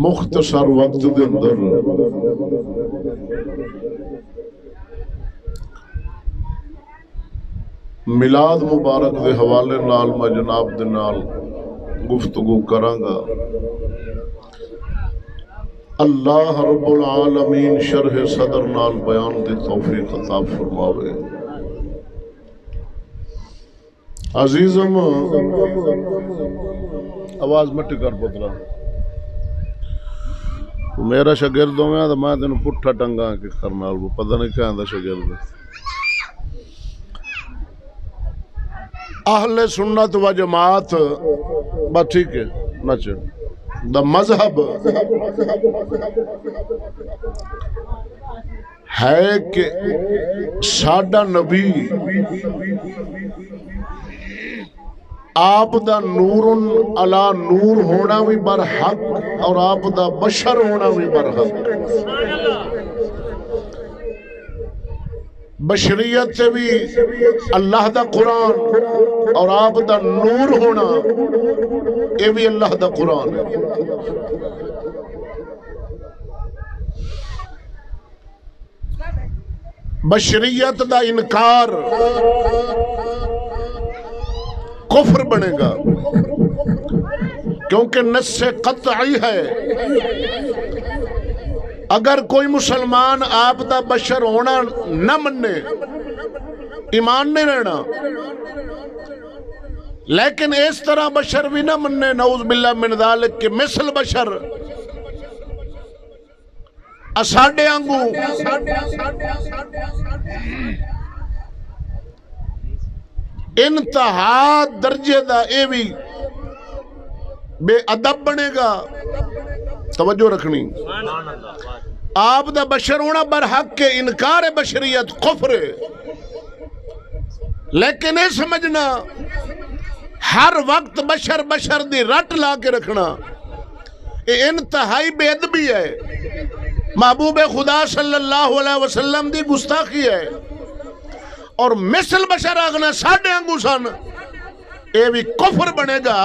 مختصر وقت دے اندر میلاد مبارک دے حوالے نال میں جناب دے نال گفتگو کراں گا۔ اللہ رب العالمین شرح صدر نال بیان دی توفیق عطا فرماوے۔ عزیزم آواز مٹی کر پترا، میرا شاگرد ہوں تو میں تینوں پٹھا ٹنگا کہ کرنا پتہ نہیں کیا آندا شاگرد۔ اہل سنت و جماعت بس ٹھیک ہے نچ دا مذہب ہے کہ ساڈا نبی آپ دا نور علا نور ہونا بھی برحق اور آپ دا بشر ہونا بھی برحق۔ بشریت سے بھی اللہ دا قرآن اور آپ دا نور ہونا یہ بھی اللہ دا قرآن ہے۔ بشریت دا انکار کفر بنے گا، کیونکہ نص قطعی ہے۔ اگر کوئی مسلمان آپ دا بشر ہونا نہ مننے ایمان نہیں رہنا، لیکن اس طرح بشر بھی نہ مننے نعوذ باللہ من ذالک کہ مثل بشر اساڈے آنگو انتہا درجے دا اے بھی بے ادب بنے گا۔ توجہ رکھنی، آپ دا بشر ہونا برحق کے انکار بشریت کفر ہے، لیکن اے سمجھنا ہر وقت بشر بشر دی رٹ لا کے رکھنا یہ انتہائی بے ادبی ہے، محبوب خدا صلی اللہ علیہ وسلم دی گستاخی ہے۔ اور مثل بشر آگنا ساڑھے انگو سن یہ بھی کفر بنے گا،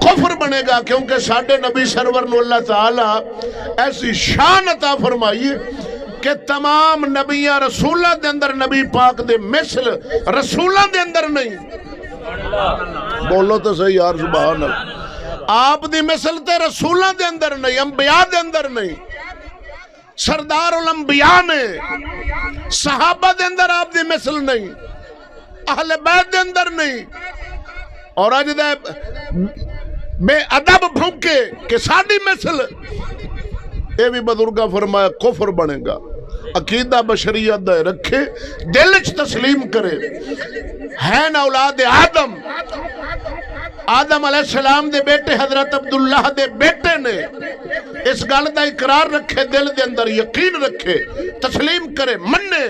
کفر بنے گا، کیونکہ ساڑھے نبی سرور نے اللہ تعالیٰ ایسی شان عطا فرمائی کہ تمام نبیاں رسولہ دے اندر نبی پاک دے مثل رسولہ دے اندر نہیں۔ بولو تو صحیح یار سبحان اللہ، آپ دی مثل تے رسولہ دے اندر نہیں، انبیاء دے اندر نہیں، سردار الانبیاء نے صحابہ دے اندر آپ دی مثل نہیں، اہل بیت دے اندر نہیں۔ اور آج دے بے ادب بھونکے کہ ساڑھی مثل یہ بھی بزرگاں فرمایا کفر بنے گا۔ عقیدہ بشریت دے رکھے، دلچ تسلیم کرے، ہے نا اولاد آدم، آدم علیہ السلام دے بیٹے حضرت عبداللہ دے بیٹے نے اس گل دا اقرار رکھے، دل دے اندر یقین رکھے، تسلیم کرے، مننے۔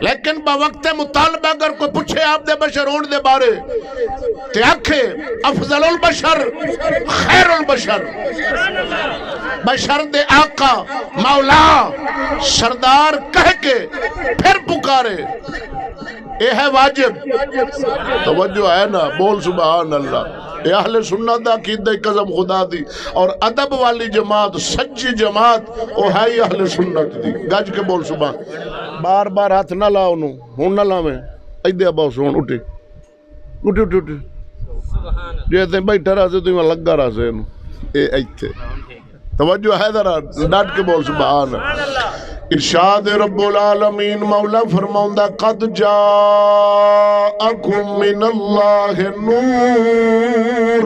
لیکن با وقت مطالبہ اگر کوئی پوچھے آپ دے بشر ہون دے بارے تے آکھے افضل البشر خیر البشر، بشر دے آقا مولا سردار کہہ کے پھر پکارے، یہ ہے واجب۔ توجہ ہے نا، بول سبحان اللہ۔ یہ اہل سنت دا عقیدہ قسم خدا دی، اور ادب والی جماعت سچی جماعت وہ ہے ہی اہل سنت دی۔ گج کے بول سبحان۔ بار بار ہاتھ نہ لاؤ انہوں، ہون نہ لاویں ایدے اباؤ سون اٹھے اٹھے اٹھے اٹھے جیسے بیٹھا رہا سے تو میں لگا رہا سے انہوں اے ایتھے۔ توجہ ہے ذرا ڈاٹ کے بول سبحان۔ ارشاد رب العالمین مولا فرماؤندہ قد جاءکم من اللہ نور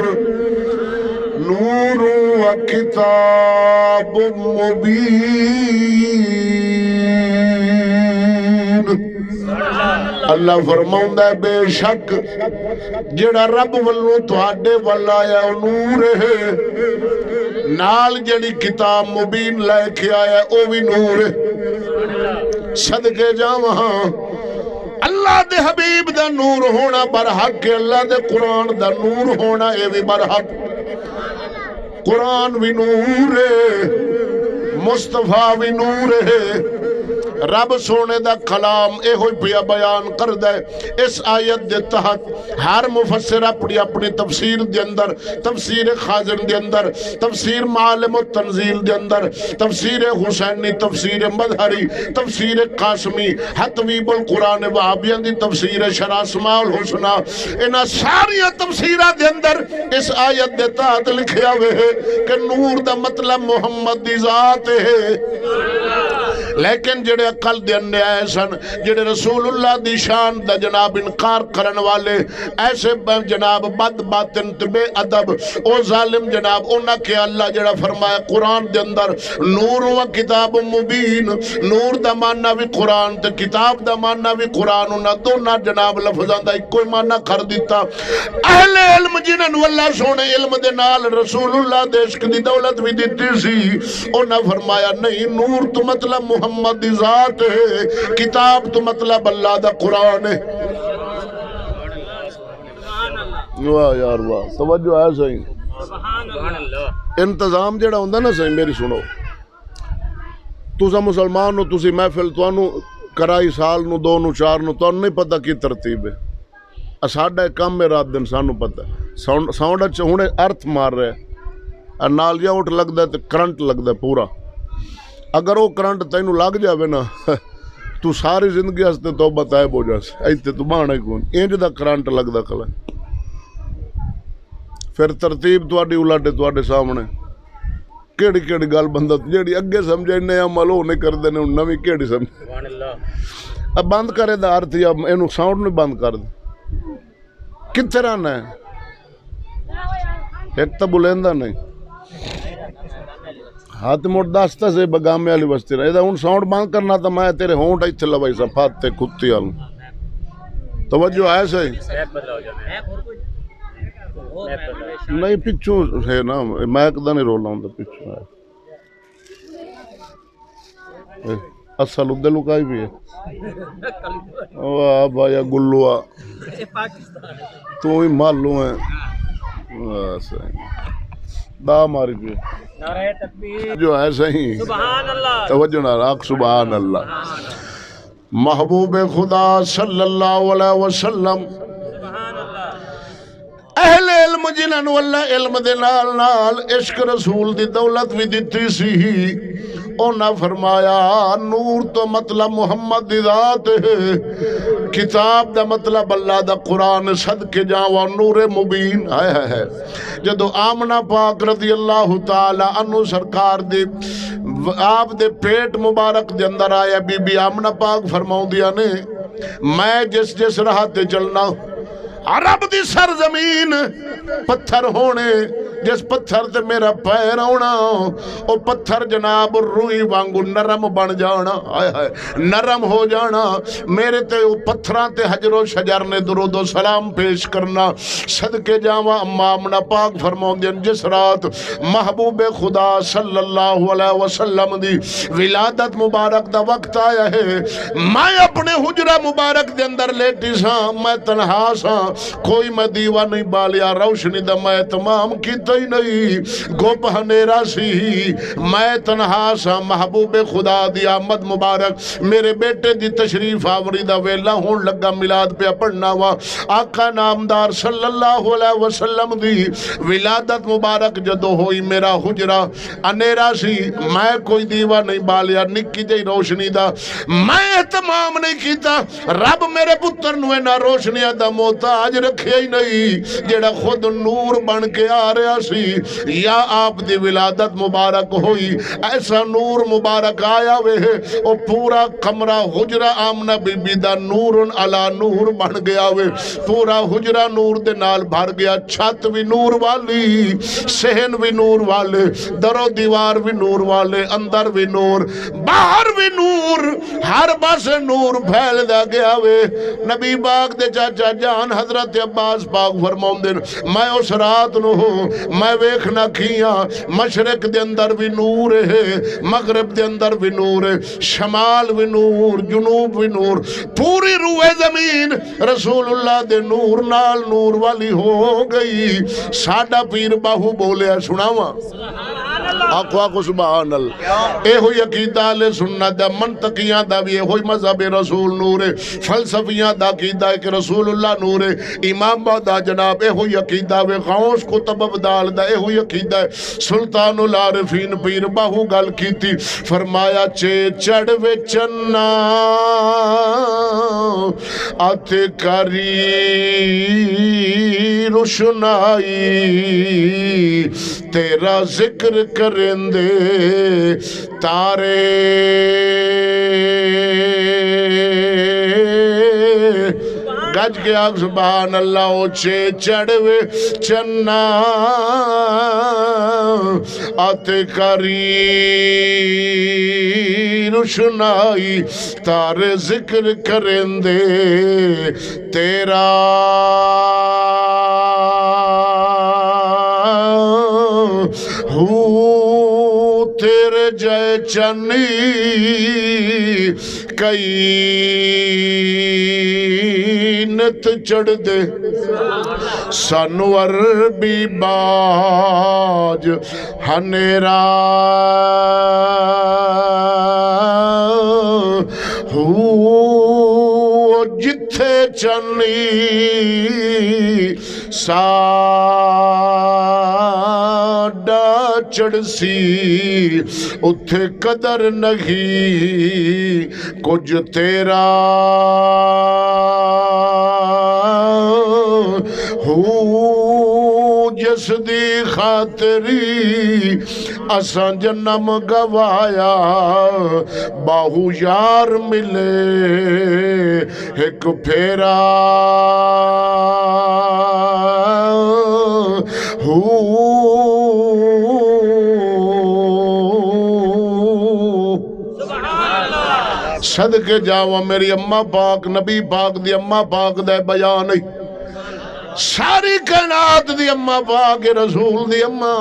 نور و کتاب مبین۔ اللہ فرماؤندہ بے شک جڑا رب والوں تھاڑے والا آیا نور ہے، نال جڑی کتاب مبین لے کے آیا او بھی نور ہے۔ صدقے جا وہاں اللہ دے حبیب دا نور ہونا برحق ہے، اللہ دے قرآن دا نور ہونا یہ بھی برحق۔ قرآن بھی نور ہے، مصطفیٰ بھی نور ہے، رب سونے دا کلام اے ہوئی پیا بیان کر دے. اس آیت دے تحت ہر مفسر اپنی اپنی تفسیر دے اندر، تفسیر خازن دے اندر، تفسیر معالم التنزیل دے اندر، تفسیر حسینی، تفسیر مظہری، تفسیر قاسمی، حتویب القرآن وہابیان دی تفسیر شرح اسماء الحسنہ، انہاں ساری تفسیرہ دے اندر اس آیت دے تحت لکھیا ہوئے ہے کہ نور دا مطلب محمد دی ذات ہے. لیکن جڑے عقل دے اندے آئے سن، جڑے رسول اللہ دی شان دا جناب انکار کرن والے، ایسے جناب بد باطن بے ادب او ظالم جناب انہاں کہ اللہ جڑا فرمایا قرآن دے اندر نور و کتاب مبین، نور دا معنی بھی قرآن تے کتاب دا معنی بھی قرآن، انہاں دونوں جناب لفظاں دا کوئی معنی کر دیتا. اہل علم جنہاں نو اللہ سونے علم دے نال رسول اللہ دے عشق دی دولت بھی دیتی سی، انہاں فرمایا نہیں، نور تو مطلب محمد دی ذات ہے، کتاب تو مطلب اللہ دا قرآن ہے. واہ یار واہ، توجہ ہے صحیح. انتظام جڑا ہوندا نا صحیح، میری سنو، تسا مسلمان ہو، تسی محفل توانو کرائی سال نو 2 نو 4 نو، توانو نہیں پتہ کی ترتیب ہے. ساڈا کم ہے رات دن سانو پتہ ساؤنڈ اچھا ہونے ارتھ مار رہے نالیا اٹھ لگتا ہے تو کرنٹ لگتا ہے پورا. اگر وہ کرنٹ تینوں لگ جاوے نا تو ساری زندگی ہستے توبہ طائب ہو جاس. ایتے تو بانا ہی کون انج دا کرنٹ لگتا کلا. پھر ترتیب تواڈی الاٹے تواڈے سامنے کیڑی کیڑی گل بندہ جیڑی اگے سمجھے نیا عمل وہ نہیں کردے نے نویں کیڑی سمجھے. اب بند کرے دا ارتھ یا اینو ساؤنڈ نہیں بند کر دے. کتنے رہنا ہے ایک تو بلندہ نہیں ہاتھ موٹ داستا سے بگامے والی بستی رہا. ایدہ ان ساؤنڈ بند کرنا تھا میں تیرے ہونٹ ایتھے لوائی سا پھاتے کتی آلوں. توجہ ہے صحیح نہیں پچھوں ہے نا میں کدہ نہیں رولا ہوں پچھوں ہے اصل ادھے لکائی بھی ہے. واہ بھایا گلوہ تو ہی معلوم ہے دا ماری پہ جو ہے صحیح. توجہ نہ راک سبحان اللہ. محبوب خدا صلی اللہ علیہ وسلم اہل علم جنہاں نو اللہ علم دے نال نال عشق رسول دی دولت بھی دیتی سی، انہاں فرمایا نور تو مطلب محمد دی ذات ہے، کتاب دا مطلب اللہ دا قرآن، صدقے جاواں نور مبین. ہے جدو آمنہ پاک رضی اللہ تعالی عنہ سرکار دی آپ دے پیٹ مبارک دے اندر آیا، بی بی آمنہ پاک فرماؤں دیا نے میں جس راہ تے چلنا عرب دی سرزمین پتھر ہونے، جس پتھر تے میرا پیر ہونا او پتھر جناب روئی وانگو نرم بن جانا، نرم ہو جانا. میرے تے او پتھران تے حجر و شجر نے درود و سلام پیش کرنا. صدقے جاواں اما آمنہ پاک فرماؤں دین جس رات محبوب خدا صلی اللہ علیہ وسلم دی ولادت مبارک دا وقت آیا ہے، میں اپنے حجرہ مبارک دے اندر لیٹی ساں، میں تنہا ساں، کوئی میں دیوہ نہیں بالیا، روشنی دا میں تمام کیتا ہی نہیں، گوپ ہنیرا سی، میں تنہا سا. محبوب خدا دی آمد مبارک میرے بیٹے دی تشریف آوری دا ویلا ہون لگا، میلاد پہ پڑھنا وا. آقا نامدار صلی اللہ علیہ وسلم دی ولادت مبارک جدو ہوئی، میرا حجرہ انیرا سی، میں کوئی دیوہ نہیں بالیا، نکی جائی روشنی دا میں اہتمام نہیں کیتا. رب میرے پتر نوے نہ روشنی دا محتاج رکھے ہی نہیں، جیڑا خود نور بن کے آ رہا سی. یا آپ دی ولادت مبارک ہوئی، ایسا نور مبارک آیا وے او پورا کمرہ حجرہ آمنہ بی بی دا نور علا نور بن گیا وے، پورا حجرہ نور دے نال بھر گیا. چھت بھی نور والی، صحن بھی نور والے، در و دیوار بھی نور والے، اندر بھی نور، باہر بھی نور، ہر بس نور پھیل دا گیا وے. نبی پاک دے چاچا جان حضرت عباس پاک فرماؤں دن میں اس رات نو میں ویکھنا کیا، مشرق دے اندر بھی نور ہے، مغرب دے اندر بھی نور ہے، شمال بھی نور، جنوب بھی نور، پوری روئے زمین رسول اللہ دے نور نال نور والی ہو گئی. ساڈا پیر باہو بولیا سناواں آخو آخو سبحان اللہ. اے ہوئی عقیدہ اہل سنت دا، منطقیاں دا بھی اے ہوئی مذہب رسول نور ہے، فلسفیاں دا عقیدہ ہے کہ رسول اللہ نور ہے، امام دا جناب اے ہوئی عقیدہ ہے، غوث کتب ابدال دا اے ہوئی عقیدہ ہے. سلطان العارفین پیر باہو گل کی تھی، فرمایا چے چڑھ وے چنا آتے کری روشنائی تیرا ذکر کریں دے تارے گج کے آگ سبحان اللہ. اوچے چڑھوے چنا آتے کری روشنائی تارے ذکر کریں دے تیرا تیرے جائے چنی کئی نت چڑھ دے سانو عربی باج ہنیرا جتھے چنی ساڈا چڑھ سی اتھے قدر نہیں کچھ تیرا جس دی خاطری اساں جنم گوایا باہو یار ملے ایک پھیرا صدقے جاواں میری اماں پاک نبی پاک دی اماں پاک دے بیان نہیں ساری کائنات دی اماں پاک رسول دی اماں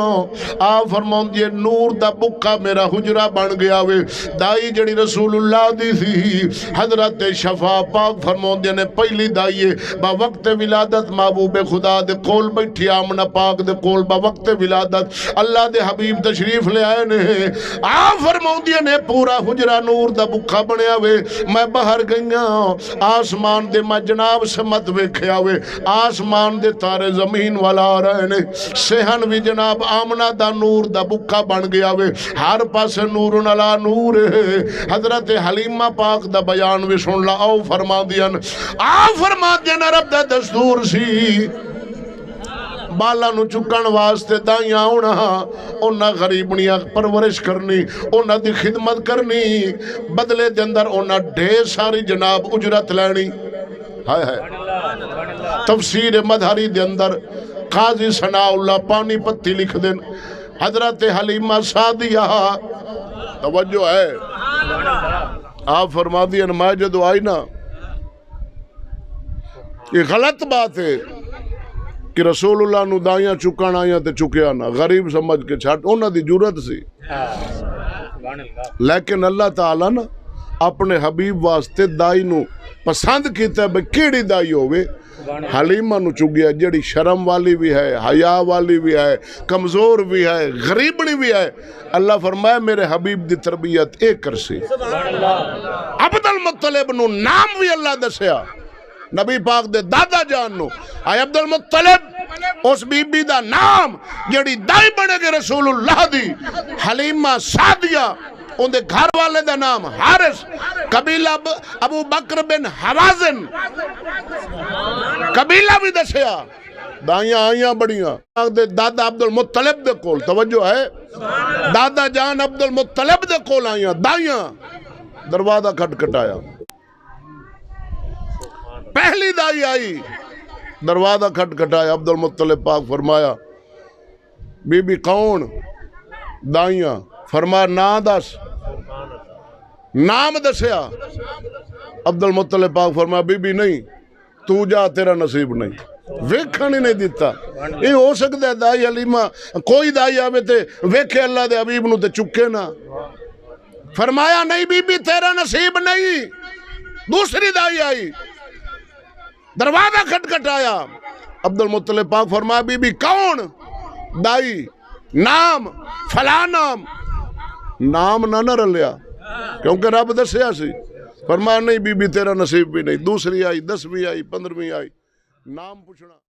آپ فرماؤں دی نور دا بکا میرا حجرہ بن گیا وے. دائی جڑی رسول اللہ دی تھی حضرت شفا پاک فرماؤں دی نے پہلی دائیے با وقت ولادت محبوب خدا دے کول بیٹھی آمنہ پاک دے کول با وقت ولادت اللہ دے حبیب تشریف لے آئے نے. آپ فرماؤں دی نے پورا حجرہ نور دا بکا بنیا وے. میں باہر گئیاں آسمان دے میں جناب سمت ویکھیا وے. آسمان دے تارے زمین والا آ رہے نے. سہن بھی جناب آمنہ دا نور دا بکا بن گیا وے. ہر پاس نور علا نور ہے. حضرت حلیمہ پاک دا بیان بھی سن لا. آؤ فرما دیاں رب دا دستور سی بالا نو چکن واسطے دائیاں ہونا انہاں غریبنیاں پرورش کرنی انہاں دی خدمت کرنی بدلے دے اندر انہاں ڈھیر ساری جناب اجرت لینی. ہائے ہائے تفسیر مدھری دے اندر قاضی ثناء اللہ پانی پتی لکھ دین حضرت حلیمہ سعدیہ توجہ ہے آپ فرما دیا میں جدو آئی نا یہ غلط بات ہے کہ رسول اللہ نو دائیاں چکان آئیاں تے چکیا نا غریب سمجھ کے چھاٹ انہاں دی جرت سی. لیکن اللہ تعالیٰ نا اپنے حبیب واسطے دائی نو پسند کیتا ہے بھئی کیڑی دائی ہوئے. حلیمہ نو چگیا جڑی شرم والی بھی ہے حیا والی بھی ہے کمزور بھی ہے غریبنی بھی ہے. اللہ فرمایا میرے حبیب دی تربیت ایک کرسی. عبد المطلب نو نام بھی اللہ دسیا نبی پاک دے دادا جان نو آئے عبد المطلب اس بی بی دا نام جڑی دائی بنے گے رسول اللہ دی حلیمہ سعدیہ ان دے گھر والے دا نام حارث قبیلہ ابو بکر بن حوازن قبیلہ بھی دسیا دائیاں آئیاں بڑیاں دادا عبد المطلب دے کول توجہ ہے دادا جان عبد المطلب دے کول آئیاں دائیاں دروازہ کھٹکھٹایا پہلی دائی آئی دروازہ کھٹکھٹایا عبد المطلب پاک فرمایا بی بی کون دائیاں فرمایا نا دس نام دسیا عبد المطلب پاک فرمایا بی بی نہیں تو جا تیرا نصیب نہیں ویکھن ہی نہیں دیتا. یہ ہو سکتا ہے دائی حلیمہ کوئی دائی آوے تے ویکھے اللہ دے حبیب نو تے چکے نا. فرمایا نہیں بی بی تیرا نصیب نہیں. دوسری دائی آئی دروازہ کھٹکھٹایا عبد المطلب پاک فرمایا بی بی کون دائی نام فلاں نام نہ رلیا، کیونکہ رب دسیا سی، فرمایا نہیں بی بی تیرا نصیب بھی نہیں، دوسری آئی 10ویں آئی 15ویں آئی، نام پوچھنا